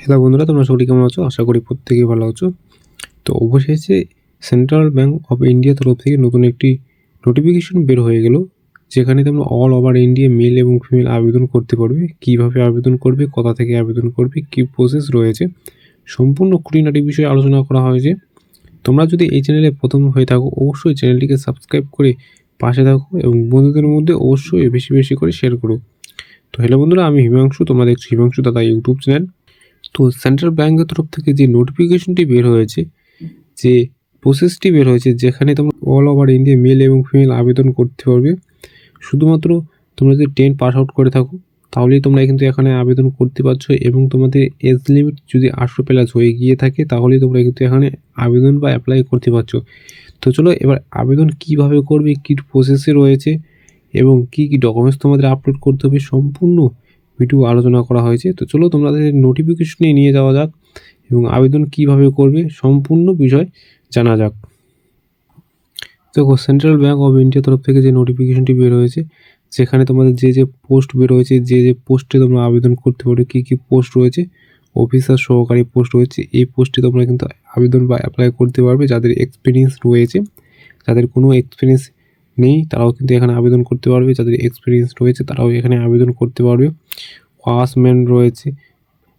Hello বন্ধুরা, তোমরা সকলে কেমন আছো? আশা করি প্রত্যেকেই ভালো আছো। তো অবশেষে সেন্ট্রাল ব্যাংক অফ ইন্ডিয়া তরফ থেকে নতুন একটি নোটিফিকেশন বের হয়ে গেল, যেখানে তোমরা অল ওভার ইন্ডিয়া মেল এবং ফিমেল আবেদন করতে পারবে। কিভাবে আবেদন করবে, কোথা থেকে আবেদন করবে, কী প্রসেস রয়েছে, সম্পূর্ণ খুঁটিনাটি বিষয়ে আলোচনা করা হয়েছে। তোমরা যদি এই চ্যানেলে প্রথম হয়ে থাকো, অবশ্যই চ্যানেলটিকে সাবস্ক্রাইব করে পাশে থাকো এবং বন্ধুদের মধ্যে অবশ্যই বেশি বেশি করে শেয়ার করো। তো হ্যালো বন্ধুরা, আমি হিমাংশু, তোমরা দেখছো হিমাংশু দাদা ইউটিউব চ্যানেল। তো সেন্ট্রাল ব্যাংকের তরফ থেকে যে নোটিফিকেশনটি বের হয়েছে, যে প্রসেসটি বের হয়েছে, যেখানে তোমরা অল ওভার ইন্ডিয়া মেল এবং ফিমেল আবেদন করতে পারবে। শুধুমাত্র তোমরা যদি 10 পাস আউট করে থাকো, তাহলেই তোমরা কিন্তু এখানে আবেদন করতে পারছো, এবং তোমাদের এজ লিমিট যদি 18 প্লাস হয়ে গিয়ে থাকে, তাহলেই তোমরা কিন্তু এখানে আবেদন বা অ্যাপ্লাই করতে পারছো। তো চলো এবার আবেদন কিভাবে করবে, কী প্রসেসে রয়েছে এবং কী কী ডকুমেন্টস তোমাদের আপলোড করতে হবে, সম্পূর্ণ ভিডিও আলোচনা করা হয়েছে। তো চলো তোমাদের নোটিফিকেশনে নিয়ে যাওয়া যাক এবং আবেদন কিভাবে করবে সম্পূর্ণ বিষয় জানা যাক। দেখো, সেন্ট্রাল ব্যাংক অফ ইন্ডিয়া তরফ থেকে যে নোটিফিকেশনটি বের হয়েছে, যেখানে তোমাদের যে যে পোস্ট বের হয়েছে, যে যে পোস্টে তোমরা আবেদন করতে পারবে, কী কী পোস্ট রয়েছে, অফিসার সহকারী পোস্ট রয়েছে, এই পোস্টে তোমরা কিন্তু আবেদন বা অ্যাপ্লাই করতে পারবে। যাদের এক্সপিরিয়েন্স রয়েছে, যাদের কোনো এক্সপিরিয়েন্স নেই তারাও কিন্তু এখানে আবেদন করতে পারবে, যাদের এক্সপিরিয়েন্স রয়েছে তারাও এখানে আবেদন করতে পারবে। ওয়াচম্যান রয়েছে,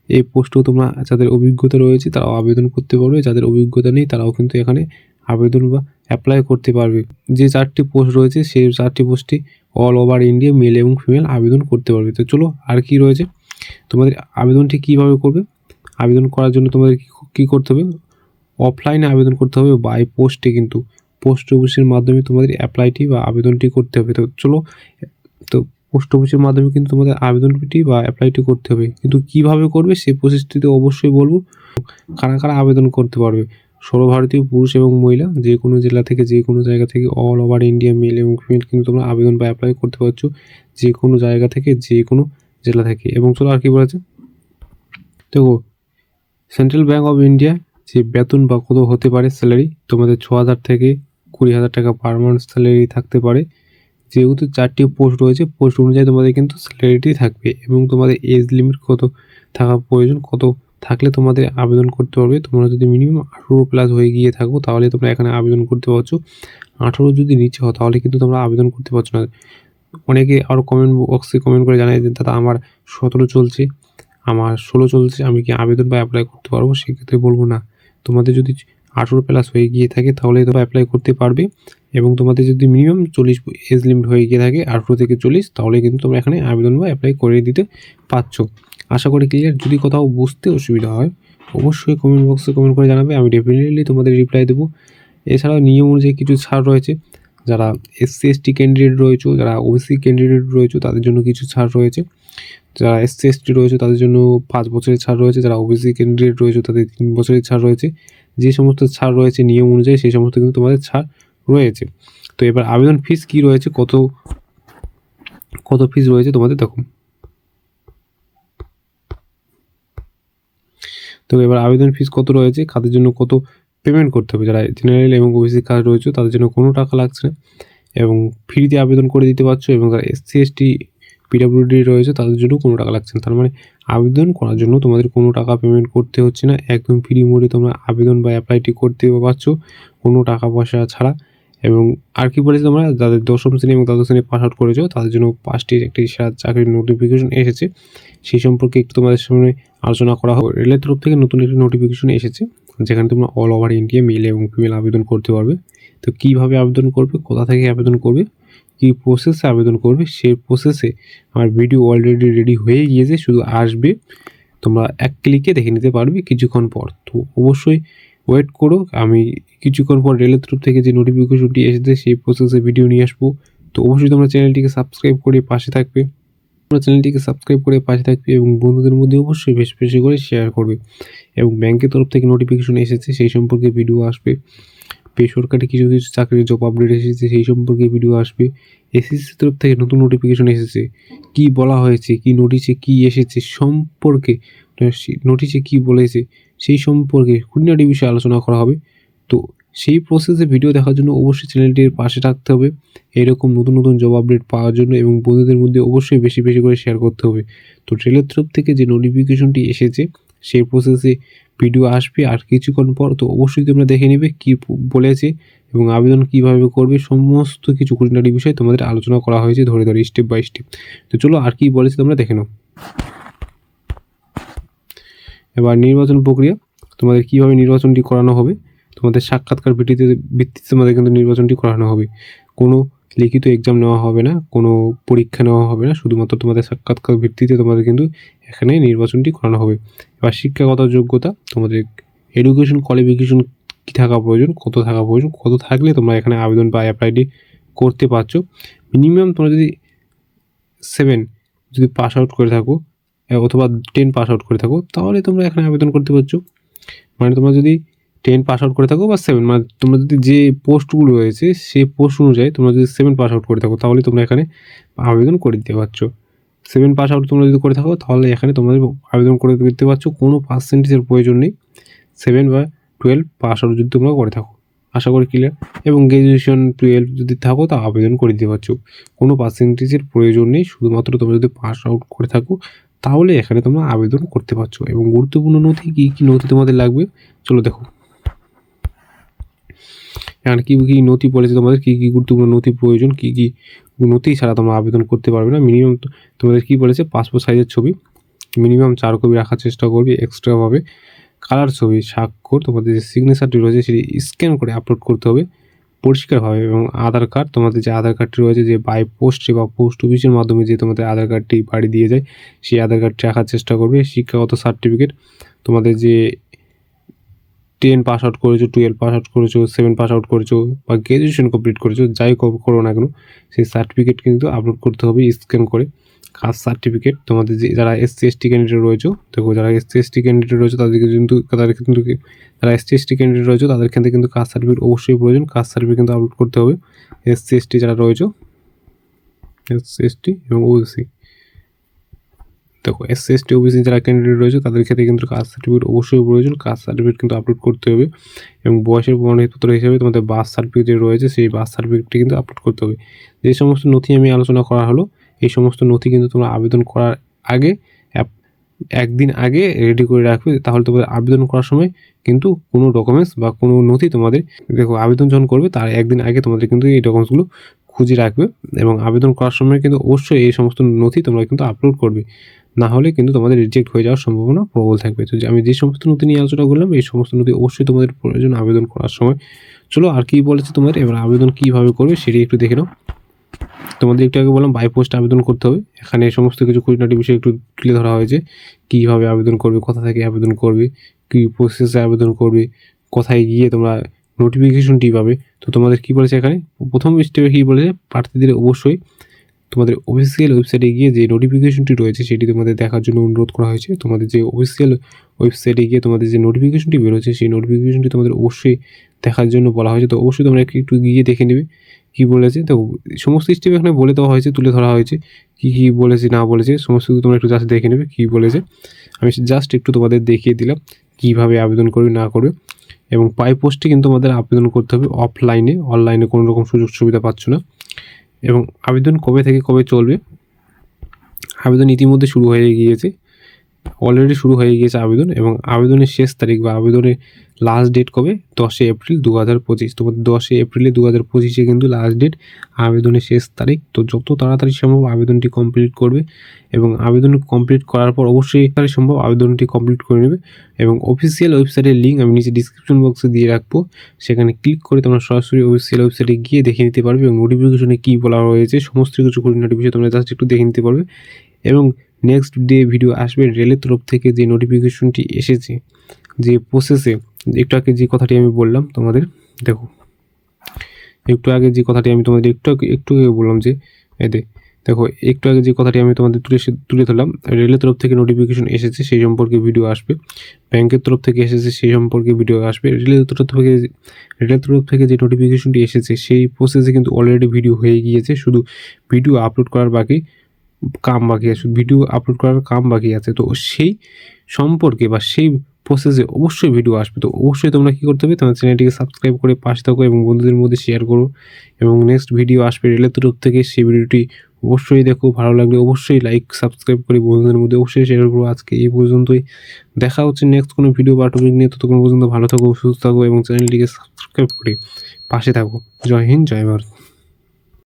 এই পোস্টেও তোমরা যাদের অভিজ্ঞতা রয়েছে তারাও আবেদন করতে পারবে, যাদের অভিজ্ঞতা নেই তারাও কিন্তু এখানে আবেদন বা অ্যাপ্লাই করতে পারবে। যে 4টি পোস্ট রয়েছে সেই 4টি পোস্টে অল ওভার ইন্ডিয়া মেল এবং ফিমেল আবেদন করতে পারবে। তো চলো আর কি রয়েছে, তোমাদের আবেদনটি কীভাবে করবে। আবেদন করার জন্য তোমাদের কী করতে হবে, অফলাইনে আবেদন করতে হবে, বাই পোস্টে কিন্তু পোস্ট অফিসের মাধ্যমে তোমাদের অ্যাপ্লাইটি বা আবেদনটি করতে হবে। তো চলো, তো পোস্ট অফিসের মাধ্যমে কিন্তু তোমাদের আবেদনটি বা অ্যাপ্লাইটি করতে হবে, কিন্তু কিভাবে করবে সেই প্রসেসটিতে অবশ্যই বলবো। কারা কারা আবেদন করতে পারবে, সর্বভারতীয় পুরুষ এবং মহিলা যে কোনো জেলা থেকে, যে কোনো জায়গা থেকে, অল ওভার ইন্ডিয়া মেল এবং ফিমেল কিন্তু তোমরা আবেদন বা অ্যাপ্লাই করতে পারছো, যে কোনো জায়গা থেকে, যে কোনো জেলা থেকে। এবং চলো আর কি বলেছে, দেখো সেন্ট্রাল ব্যাংক অফ ইন্ডিয়া যে বেতন বা কত হতে পারে স্যালারি, তোমাদের 6,000 থেকে 20,000 টাকা পার মান্থ স্যালারি থাকতে পারে। যেহেতু 4টি পোস্ট রয়েছে, পোস্ট অনুযায়ী তোমাদের কিন্তু স্যালারিটি থাকবে, এবং তোমাদের এজ লিমিট কত থাকা প্রয়োজন, কত থাকলে তোমাদের আবেদন করতে পারবে। তোমরা যদি মিনিমাম 18 প্লাস হয়ে গিয়ে থাকো, তাহলে তোমরা এখানে আবেদন করতে পারছো। 18 যদি নিচে হও তাহলে কিন্তু তোমরা আবেদন করতে পারছো না। অনেকে আরও কমেন্ট বক্সে কমেন্ট করে জানায় যে দাদা আমার 17 চলছে, আমার 16 চলছে, আমি কি আবেদন বা অ্যাপ্লাই করতে পারবো? সেক্ষেত্রে বলবো না, তোমাদের যদি 18 প্লাস হয়ে গিয়ে থাকে তাহলে তোমরা অ্যাপ্লাই করতে পারবে, এবং তোমাদের যদি মিনিমাম 40 এজ লিমিট হয়ে গিয়ে থাকে 18 থেকে 40, তাহলে কিন্তু তোমরা এখানে আবেদন বা অ্যাপ্লাই করে দিতে পারছো। আশা করি ক্লিয়ার। যদি কোথাও বুঝতে অসুবিধা হয় অবশ্যই কমেন্ট বক্সে কমেন্ট করে জানাবে, আমি ডেফিনেটলি তোমাদের রিপ্লাই দেবো। এছাড়াও নিয়ম অনুযায়ী কিছু ছাড় রয়েছে, যারা SC ST ক্যান্ডিডেট রয়েছে, যারা OBC ক্যান্ডিডেট রয়েছে তাদের জন্য কিছু ছাড় রয়েছে, যারা SC ST রয়েছে তাদের জন্য 5 বছরের ছাড় রয়েছে, যারা OBC ক্যান্ডিডেট রয়েছে তাদের 3 বছরের ছাড় রয়েছে। যে সমস্ত ছাড় রয়েছে নিয়ম অনুযায়ী সেই সমস্ত কিন্তু তোমাদের ছাড় রয়েছে। তো এবার আবেদন ফিস কি রয়েছে, কত কত ফিস রয়েছে তোমাদের দেখো। তো এবার আবেদন ফিস কত রয়েছে, কাদের জন্য কত পেমেন্ট করতে হবে। যারা জেনারেল এবং OBC কার্ড রয়েছে তাদের জন্য কোনো টাকা লাগছে না এবং ফ্রিতে আবেদন করে দিতে পারছো, এবং যারা SC ST PWD রয়েছে তাদের জন্য কোনো টাকা লাগছে না। তার মানে আবেদন করার জন্য তোমাদের কোনো টাকা পেমেন্ট করতে হচ্ছে না, একদম ফ্রি মোডে তোমরা আবেদন বা অ্যাপ্লাইটি করতে পারছো কোনো টাকা পয়সা ছাড়া। এবং আর কি বলেছি, তোমরা যাদের 10ম শ্রেণী এবং দ্বাদশ শ্রেণী পাস আউট করেছো তাদের জন্য 5টি একটি চাকরির নোটিফিকেশন এসেছে, সেই সম্পর্কে একটু তোমাদের সামনে আলোচনা করা হবে। রেলের তরফ থেকে নতুন একটি নোটিফিকেশন এসেছে, যেখানে তোমরা অল ওভার ইন্ডিয়া মেল এবং ফিমেল আবেদন করতে পারবে। তো কীভাবে আবেদন করবে, কোথা থেকে আবেদন করবে, কী প্রসেসে আবেদন করবে, সেই প্রসেসে আমার ভিডিও অলরেডি রেডি হয়ে গিয়েছে, শুধু আসবে, তোমরা এক ক্লিকে দেখে নিতে পারবে কিছুক্ষণ পর। তো অবশ্যই ওয়েট করো, আমি কিছুক্ষণ পর রেলের তরফ থেকে যে নোটিফিকেশনটি এসেছে সেই প্রসেসে ভিডিও নিয়ে আসবো। তো অবশ্যই তোমরা চ্যানেলটিকে সাবস্ক্রাইব করে পাশে থাকবে, এবং বন্ধুদের মধ্যে অবশ্যই বেশি বেশি করে শেয়ার করবে। এবং ব্যাংকের তরফ থেকে নোটিফিকেশন এসেছে সেই সম্পর্কে ভিডিও আসবে, বেসরকারি কিছু কিছু চাকরির জব আপডেট এসেছে সেই সম্পর্কে ভিডিও আসবে। SSC তরফ থেকে নতুন নোটিফিকেশন এসেছে, কি বলা হয়েছে, কি নোটিশে কি এসেছে সম্পর্কে, নোটিশে কি বলেছে সেই সম্পর্কে খুঁটিনাটি বিষয়ে আলোচনা করা হবে। তো সেই প্রসেসে ভিডিও দেখার জন্য অবশ্যই চ্যানেলটির পাশে থাকতে হবে। এরকম নতুন নতুন জব আপডেট পাওয়ার জন্য এবং বন্ধুদের মধ্যে অবশ্যই বেশি বেশি করে শেয়ার করতে হবে। তো রেলের তরফ থেকে যে নোটিফিকেশনটি এসেছে সেই প্রসেসে ভিডিও আসবে আর কিছুক্ষণ পর। তো অবশ্যই তোমরা দেখে নেবে কী বলেছে এবং আবেদন কীভাবে করবে, সমস্ত কিছু খুঁটিনাটি বিষয় তোমাদের আলোচনা করা হয়েছে ধরে ধরে স্টেপ বাই স্টেপ। তো চলো আর কী বলেছে তোমরা দেখে নাও। এবার নির্বাচন প্রক্রিয়া, তোমাদের কীভাবে নির্বাচনটি করানো হবে। তোমাদের সাক্ষাৎকার ভিত্তিতে তোমাদের কিন্তু নির্বাচনটি করানো হবে। কোনো লিখিত এক্সাম নেওয়া হবে না, কোনো পরীক্ষা নেওয়া হবে না, শুধুমাত্র তোমাদের সাক্ষাৎকার ভিত্তিতে তোমাদের কিন্তু এখানে নির্বাচনটি করানো হবে। এবার শিক্ষাগত যোগ্যতা, তোমাদের এডুকেশন কোয়ালিফিকেশন কী থাকা প্রয়োজন, কত থাকা প্রয়োজন, কত থাকলে তোমরা এখানে আবেদন বা অ্যাপ্লাইটি করতে পারছো। মিনিমাম তোমরা যদি 7 যদি পাস আউট করে থাকো অথবা 10 পাস আউট করে থাকো তাহলে তোমরা এখানে আবেদন করতে পারছো। মানে তোমরা যদি 10 পাস আউট করে থাকো বা 7, মানে তোমরা যদি যে পোস্টগুলো রয়েছে সেই পোস্ট অনুযায়ী তোমরা যদি 7 পাস আউট করে থাকো তাহলে তোমরা এখানে আবেদন করে দিতে পারছো। 7 পাস আউট তোমরা যদি করে থাকো তাহলে এখানে তোমাদের আবেদন করে দিতে পারছো, কোনো পার্সেন্টেজের প্রয়োজন নেই। 7 বা 12 পাস আউট যদি তোমরা করে থাকো, আশা করি ক্লিয়ার। এবং গ্র্যাজুয়েশন 12 যদি থাকো তা আবেদন করে দিতে পারছো, কোনো পার্সেন্টেজের প্রয়োজন নেই। শুধুমাত্র তোমরা যদি পাস আউট করে থাকো তাহলে এখানে তোমরা আবেদন করতে পারছো। এবং গুরুত্বপূর্ণ নথি কী কী নথি তোমাদের লাগবে চলো দেখো। এখানে কী কী নথি বলেছে, তোমাদের কী কী গুরুত্বপূর্ণ নথি প্রয়োজন, কী কী নথি ছাড়া তোমরা আবেদন করতে পারবে না। মিনিমাম তোমাদের কী বলেছে, পাসপোর্ট সাইজের ছবি মিনিমাম 4 কপি রাখার চেষ্টা করবে এক্সট্রাভাবে। কালার ছবি, স্বাক্ষর, তোমাদের যে সিগনেচারটি রয়েছে সেটি স্ক্যান করে আপলোড করতে হবে পরিষ্কারভাবে। এবং আধার কার্ড, তোমাদের যে আধার কার্ডটি রয়েছে যে বাই পোস্টে বা পোস্ট অফিসের মাধ্যমে যে তোমাদের আধার কার্ডটি বাড়ি দিয়ে যায় সেই আধার কার্ডটি রাখার চেষ্টা করবে। শিক্ষাগত সার্টিফিকেট, তোমাদের যে 10 পাস আউট করেছো, 12 পাস আউট করেছো, 7 পাস আউট করেছো বা গ্র্যাজুয়েশন কমপ্লিট করেছো, যাই করো না কেন সেই সার্টিফিকেট কিন্তু আপলোড করতে হবে স্ক্যান করে। কাস্ট সার্টিফিকেট, তোমাদের যে যারা SC/ST ক্যান্ডিডেট রয়েছে, দেখো যারা SC/ST ক্যান্ডিডেট রয়েছে তাদেরকে কিন্তু যারা SC/ST ক্যান্ডিডেট রয়েছে তাদের ক্ষেত্রে কিন্তু কাস্ট সার্টিফিকেট অবশ্যই প্রয়োজন। কাস্ট সার্টিফিকেট কিন্তু আপলোড করতে হবে। SC/ST যারা রয়েছে, SC/ST এবং OBC, দেখো SC/ST OBC যারা ক্যান্ডিডেট রয়েছে তাদের ক্ষেত্রে কিন্তু কাস্ট সার্টিফিকেট অবশ্যই প্রয়োজন। কাস্ট সার্টিফিকেট কিন্তু আপলোড করতে হবে। এবং বয়সের প্রমাণপত্র হিসেবে তোমাদের বার্থ সার্টিফিকেট যে রয়েছে সেই বার্থ সার্টিফিকেটটি কিন্তু আপলোড করতে হবে। যে সমস্ত নথি আমি আলোচনা করা হলো এই সমস্ত নথি কিন্তু তোমরা আবেদন করার আগে একদিন আগে রেডি করে রাখবে, তাহলে তোমাদের আবেদন করার সময় কিন্তু কোনো ডকুমেন্টস বা কোনো নথি তোমাদের, দেখো আবেদন যখন করবে তার একদিন আগে তোমাদের কিন্তু এই ডকুমেন্টসগুলো খুঁজে রাখবে এবং আবেদন করার সময় কিন্তু অবশ্যই এই সমস্ত নথি তোমরা কিন্তু আপলোড করবে, না হলে কিন্তু তোমাদের রিজেক্ট হয়ে যাওয়ার সম্ভাবনা প্রবল থাকবে। তো আমি যে সমস্ত নথি নিয়ে আলোচনা করলাম এই সমস্ত নথি অবশ্যই তোমাদের প্রয়োজন আবেদন করার সময়। চলো আর কী বলেছে তোমাদের, এবার আবেদন কীভাবে করবে সেটি একটু দেখে নাও। তোমাদের একটু আগে বললাম বাই পোস্ট আবেদন করতে হবে। এখানে সমস্ত কিছু খুঁটিনাটি বিষয় একটু তুলে ধরা হয়েছে, কীভাবে আবেদন করবে, কোথা থেকে আবেদন করবে, কী প্রসেসে আবেদন করবে, কোথায় গিয়ে তোমরা নোটিফিকেশনটি পাবে। তো তোমাদের কী বলেছে এখানে প্রথম স্টেপে কী বলেছে, প্রার্থীদের অবশ্যই তোমাদের অফিসিয়াল ওয়েবসাইটে গিয়ে যে নোটিফিকেশনটি রয়েছে সেটি তোমাদের দেখার জন্য অনুরোধ করা হয়েছে। তোমাদের যে অফিসিয়াল ওয়েবসাইটে গিয়ে তোমাদের যে নোটিফিকেশনটি বেরোচ্ছে সেই নোটিফিকেশনটি তোমাদের অবশ্যই দেখার জন্য বলা হয়েছে। তো অবশ্যই তোমরা একটু গিয়ে দেখে নেবে কী বলেছে। তো সমস্ত স্টেপ এখানে বলে দেওয়া হয়েছে, তুলে ধরা হয়েছে কী কী বলেছে না বলেছে সমস্ত কিছু তোমরা একটু জাস্ট দেখে নেবে কী বলেছে। আমি জাস্ট একটু তোমাদের দেখিয়ে দিলাম কীভাবে আবেদন করবে না করবে। এবং বাই পোস্টে কিন্তু আমাদের আবেদন করতে হবে অফলাইনে, অনলাইনে কোনো রকম সুযোগ সুবিধা পাচ্ছ না। এবং আবেদন কবে থেকে কবে চলবে, আবেদন ইতিমধ্যে শুরু হয়ে গিয়েছে, অলরেডি শুরু হয়ে গিয়েছে আবেদন। এবং আবেদনের শেষ তারিখ বা আবেদনের লাস্ট ডেট কবে, 10 এপ্রিল 2025। তোমাদের 10 এপ্রিলে 2025 কিন্তু লাস্ট ডেট, আবেদনের শেষ তারিখ। তো যত তাড়াতাড়ি সম্ভব আবেদনটি কমপ্লিট করবে এবং আবেদন কমপ্লিট করার পর অবশ্যই তাড়াতাড়ি সম্ভব আবেদনটি কমপ্লিট করে নেবে। এবং অফিসিয়াল ওয়েবসাইটের লিঙ্ক আমি নিচে ডিসক্রিপশন বক্সে দিয়ে রাখবো, সেখানে ক্লিক করে তোমরা সরাসরি অফিসিয়াল ওয়েবসাইটে গিয়ে দেখে নিতে পারবে এবং নোটিফিকেশনে কী বলা হয়েছে সমস্ত কিছু খুঁটিনাটি বিষয়ে তোমরা জাস্ট একটু দেখে নিতে পারবে। এবং নেক্সট ডে ভিডিও আসবে রেলের তরফ থেকে যে নোটিফিকেশনটি এসেছে যে প্রসেসে, একটু আগে যে কথাটি আমি বললাম তোমাদের, দেখো একটু আগে যে কথাটি আমি তোমাদের একটু আগে বললাম যে দেখো একটু আগে যে কথাটি আমি তোমাদের তুলে ধরলাম, রেলের তরফ থেকে নোটিফিকেশন এসেছে সেই সম্পর্কে ভিডিও আসবে, ব্যাংকের তরফ থেকে এসেছে সেই সম্পর্কে ভিডিও আসবে। রেলের তরফ থেকে যে নোটিফিকেশনটি এসেছে সেই প্রসেসে কিন্তু অলরেডি ভিডিও হয়ে গিয়েছে, শুধু ভিডিও আপলোড করার কাম বাকি আছে। তো সেই সম্পর্কে বা সেই প্রসেসে অবশ্যই ভিডিও আসবে। তো অবশ্যই তোমরা কী করতে হবে, তোমার চ্যানেলটিকে সাবস্ক্রাইব করে পাশে থাকো এবং বন্ধুদের মধ্যে শেয়ার করো এবং নেক্সট ভিডিও আসবে রেলের তরফ থেকে, সেই ভিডিওটি অবশ্যই দেখো। ভালো লাগলে অবশ্যই লাইক সাবস্ক্রাইব করে বন্ধুদের মধ্যে অবশ্যই শেয়ার করো। আজকে এই পর্যন্তই, দেখা হচ্ছে নেক্সট কোনো ভিডিও বা টপিক নিয়ে। ততক্ষণ পর্যন্ত ভালো থাকো, সুস্থ থাকো এবং চ্যানেলটিকে সাবস্ক্রাইব করে পাশে থাকো। জয় হিন্দ, জয় ভারত।